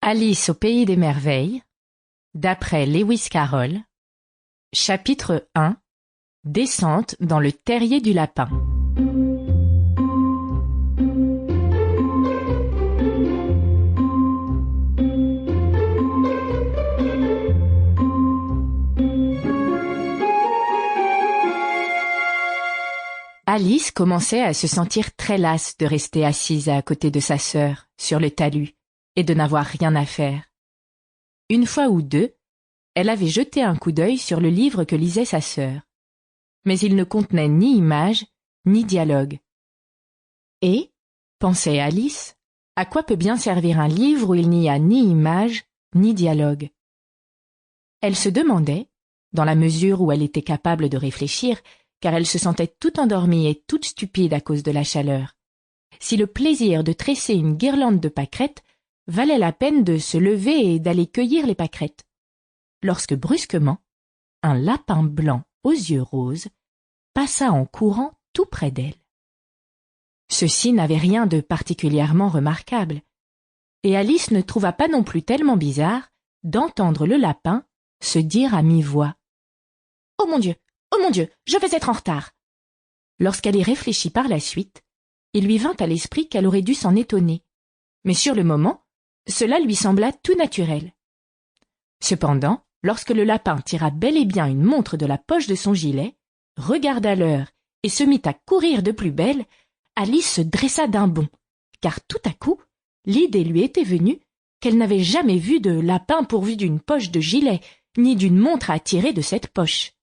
Alice au pays des merveilles, d'après Lewis Carroll. Chapitre 1. Descente dans le terrier du lapin. Alice commençait à se sentir très lasse de rester assise à côté de sa sœur, sur le talus, et de n'avoir rien à faire. Une fois ou deux, elle avait jeté un coup d'œil sur le livre que lisait sa sœur. Mais il ne contenait ni images, ni dialogue. Et, pensait Alice, à quoi peut bien servir un livre où il n'y a ni images, ni dialogue? Elle se demandait, dans la mesure où elle était capable de réfléchir, car elle se sentait toute endormie et toute stupide à cause de la chaleur, si le plaisir de tresser une guirlande de pâquerettes valait la peine de se lever et d'aller cueillir les pâquerettes, lorsque brusquement, un lapin blanc aux yeux roses passa en courant tout près d'elle. Ceci n'avait rien de particulièrement remarquable, et Alice ne trouva pas non plus tellement bizarre d'entendre le lapin se dire à mi-voix « Oh mon Dieu, je vais être en retard !» Lorsqu'elle y réfléchit par la suite, il lui vint à l'esprit qu'elle aurait dû s'en étonner, mais sur le moment, cela lui sembla tout naturel. Cependant, lorsque le lapin tira bel et bien une montre de la poche de son gilet, regarda l'heure et se mit à courir de plus belle, Alice se dressa d'un bond, car tout à coup, l'idée lui était venue qu'elle n'avait jamais vu de lapin pourvu d'une poche de gilet, ni d'une montre à tirer de cette poche.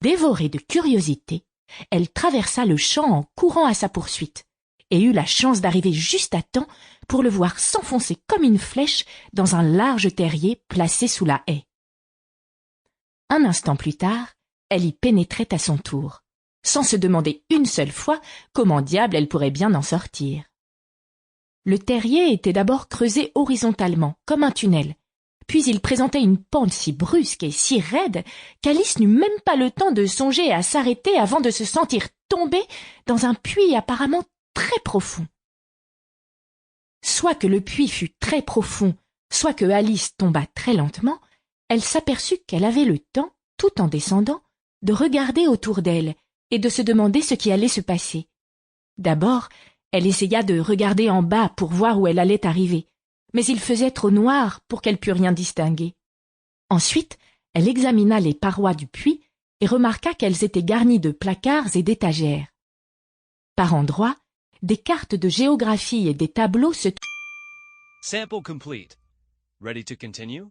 Dévorée de curiosité, elle traversa le champ en courant à sa poursuite, et eut la chance d'arriver juste à temps pour le voir s'enfoncer comme une flèche dans un large terrier placé sous la haie. Un instant plus tard, elle y pénétrait à son tour, sans se demander une seule fois comment diable elle pourrait bien en sortir. Le terrier était d'abord creusé horizontalement, comme un tunnel, puis il présentait une pente si brusque et si raide qu'Alice n'eut même pas le temps de songer à s'arrêter avant de se sentir tomber dans un puits apparemment très profond. Soit que le puits fût très profond, soit que Alice tombât très lentement, elle s'aperçut qu'elle avait le temps, tout en descendant, de regarder autour d'elle et de se demander ce qui allait se passer. D'abord, elle essaya de regarder en bas pour voir où elle allait arriver, mais il faisait trop noir pour qu'elle pût rien distinguer. Ensuite, elle examina les parois du puits et remarqua qu'elles étaient garnies de placards et d'étagères. Par endroits, des cartes de géographie et des tableaux se... Sample complete. Ready to continue?